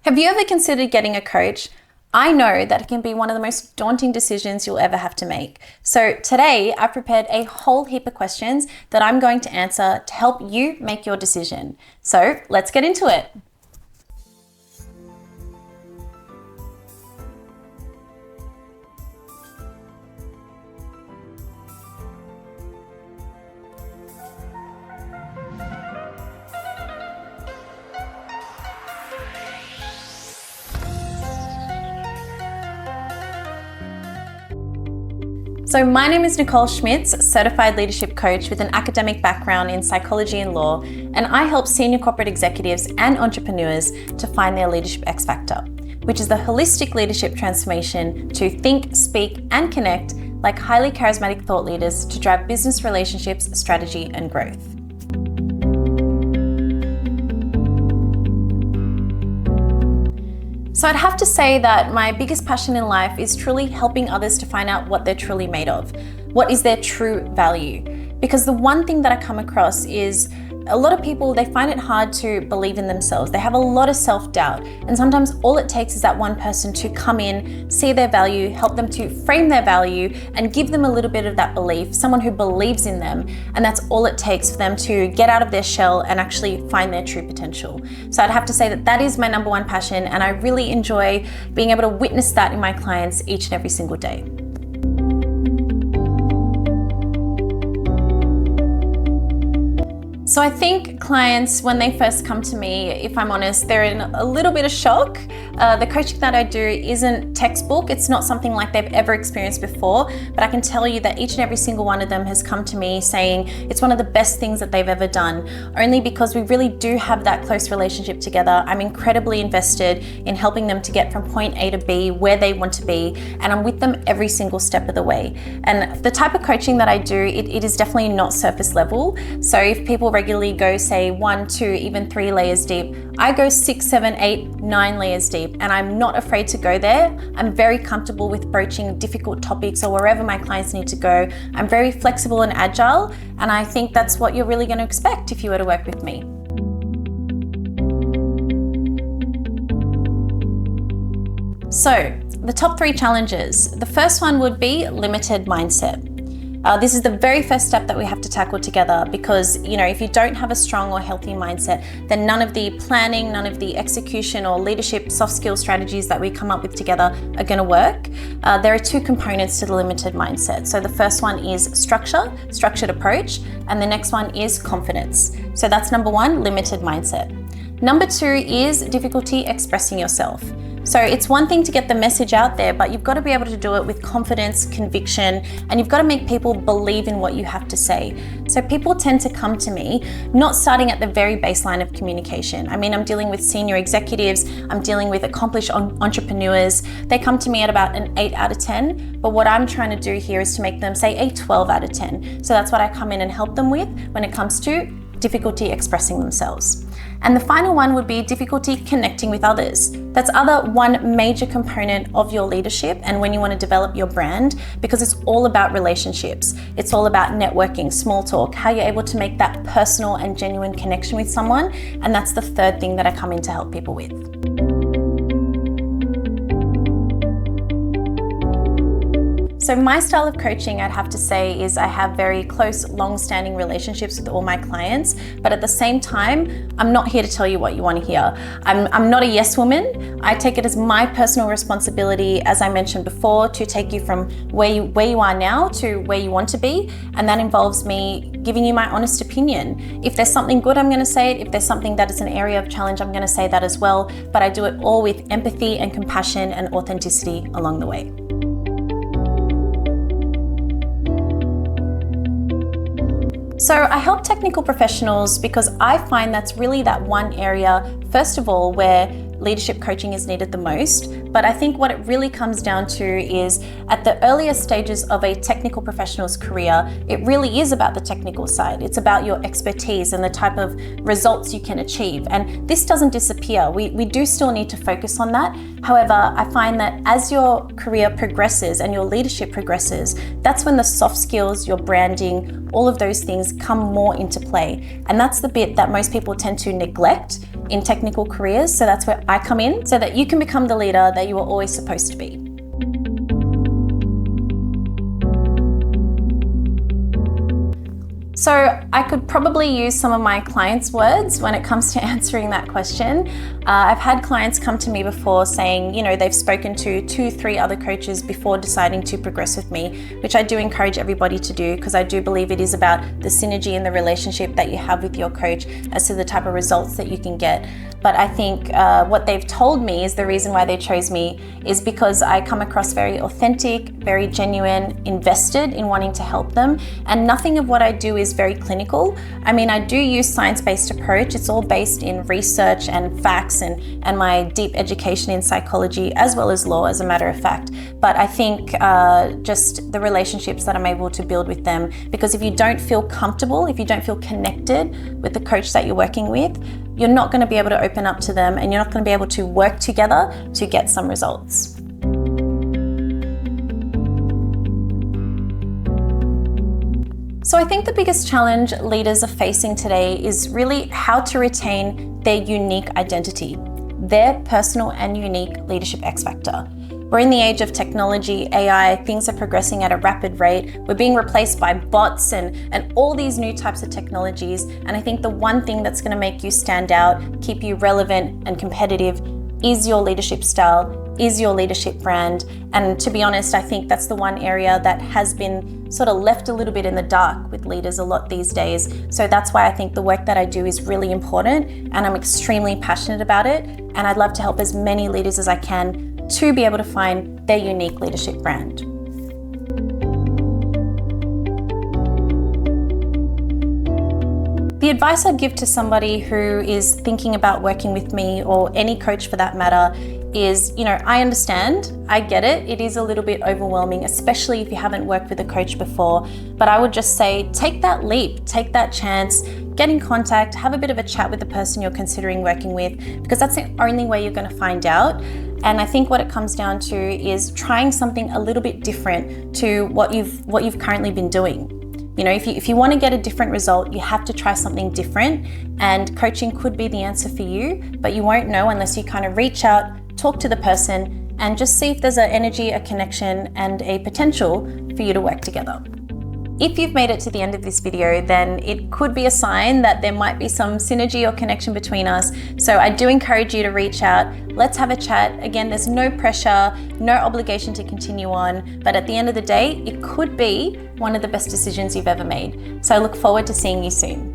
Have you ever considered getting a coach? I know that it can be one of the most daunting decisions you'll ever have to make. So today I've prepared a whole heap of questions that I'm going to answer to help you make your decision. So let's get into it. So my name is Nicole Schmitz, certified leadership coach with an academic background in psychology and law, and I help senior corporate executives and entrepreneurs to find their leadership X factor, which is the holistic leadership transformation to think, speak, and connect like highly charismatic thought leaders to drive business relationships, strategy, and growth. So I'd have to say that my biggest passion in life is truly helping others to find out what they're truly made of. What is their true value? Because the one thing that I come across is a lot of people, they find it hard to believe in themselves. They have a lot of self-doubt. And sometimes all it takes is that one person to come in, see their value, help them to frame their value and give them a little bit of that belief, someone who believes in them. And that's all it takes for them to get out of their shell and actually find their true potential. So I'd have to say that that is my number one passion. And I really enjoy being able to witness that in my clients each and every single day. So I think clients, when they first come to me, if I'm honest, they're in a little bit of shock. The coaching that I do isn't textbook. It's not something like they've ever experienced before, but I can tell you that each and every single one of them has come to me saying it's one of the best things that they've ever done, only because we really do have that close relationship together. I'm incredibly invested in helping them to get from point A to B where they want to be, and I'm with them every single step of the way. And the type of coaching that I do, it is definitely not surface level. So if people regularly go say 1, 2, even 3 layers deep, I go 6, 7, 8, 9 layers deep, and I'm not afraid to go there. I'm very comfortable with broaching difficult topics or wherever my clients need to go. I'm very flexible and agile, and I think that's what you're really going to expect if you were to work with me. So the top 3 challenges. The first one would be limited mindset. This is the very first step that we have to tackle together because, if you don't have a strong or healthy mindset, then none of the planning, none of the execution or leadership soft skill strategies that we come up with together are going to work. There are 2 components to the limited mindset. So the first one is structured approach, and the next one is confidence. So that's number 1, limited mindset. Number 2 is difficulty expressing yourself. So it's one thing to get the message out there, but you've got to be able to do it with confidence, conviction, and you've got to make people believe in what you have to say. So people tend to come to me, not starting at the very baseline of communication. I mean, I'm dealing with senior executives, I'm dealing with accomplished entrepreneurs. They come to me at about an 8 out of 10, but what I'm trying to do here is to make them say a 12 out of 10. So that's what I come in and help them with when it comes to difficulty expressing themselves. And the final one would be difficulty connecting with others. That's one major component of your leadership and when you want to develop your brand, because it's all about relationships. It's all about networking, small talk, how you're able to make that personal and genuine connection with someone. And that's the third thing that I come in to help people with. So my style of coaching, I'd have to say, is I have very close, long-standing relationships with all my clients, but at the same time, I'm not here to tell you what you want to hear. I'm not a yes woman. I take it as my personal responsibility, as I mentioned before, to take you from where you are now to where you want to be, and that involves me giving you my honest opinion. If there's something good, I'm going to say it. If there's something that is an area of challenge, I'm going to say that as well, but I do it all with empathy and compassion and authenticity along the way. So I help technical professionals because I find that's really that one area, first of all, where leadership coaching is needed the most. But I think what it really comes down to is at the earlier stages of a technical professional's career, it really is about the technical side. It's about your expertise and the type of results you can achieve. And this doesn't disappear. We do still need to focus on that. However, I find that as your career progresses and your leadership progresses, that's when the soft skills, your branding, all of those things come more into play. And that's the bit that most people tend to neglect in technical careers. So that's where I come in, so that you can become the leader that you were always supposed to be. So I could probably use some of my clients' words when it comes to answering that question. I've had clients come to me before saying, they've spoken to 2-3 other coaches before deciding to progress with me, which I do encourage everybody to do, because I do believe it is about the synergy and the relationship that you have with your coach as to the type of results that you can get. But I think what they've told me is the reason why they chose me is because I come across very authentic, very genuine, invested in wanting to help them. And nothing of what I do is very clinical. I mean, I do use science-based approach. It's all based in research and facts and my deep education in psychology as well as law, as a matter of fact. But I think just the relationships that I'm able to build with them, because if you don't feel comfortable, if you don't feel connected with the coach that you're working with, you're not going to be able to open up to them, and you're not going to be able to work together to get some results. So I think the biggest challenge leaders are facing today is really how to retain their unique identity, their personal and unique leadership X factor. We're in the age of technology, AI, things are progressing at a rapid rate. We're being replaced by bots and all these new types of technologies. And I think the one thing that's going to make you stand out, keep you relevant and competitive, is your leadership style, is your leadership brand. And to be honest, I think that's the one area that has been sort of left a little bit in the dark with leaders a lot these days. So that's why I think the work that I do is really important, and I'm extremely passionate about it. And I'd love to help as many leaders as I can to be able to find their unique leadership brand. The advice I'd give to somebody who is thinking about working with me, or any coach for that matter, is, I understand, I get it. It is a little bit overwhelming, especially if you haven't worked with a coach before. But I would just say, take that leap, take that chance, get in contact, have a bit of a chat with the person you're considering working with, because that's the only way you're going to find out. And I think what it comes down to is trying something a little bit different to what you've currently been doing. If you want to get a different result, you have to try something different, and coaching could be the answer for you, but you won't know unless you kind of reach out, talk to the person, and just see if there's an energy, a connection, and a potential for you to work together. If you've made it to the end of this video, then it could be a sign that there might be some synergy or connection between us. So I do encourage you to reach out. Let's have a chat. Again, there's no pressure, no obligation to continue on, but at the end of the day, it could be one of the best decisions you've ever made. So I look forward to seeing you soon.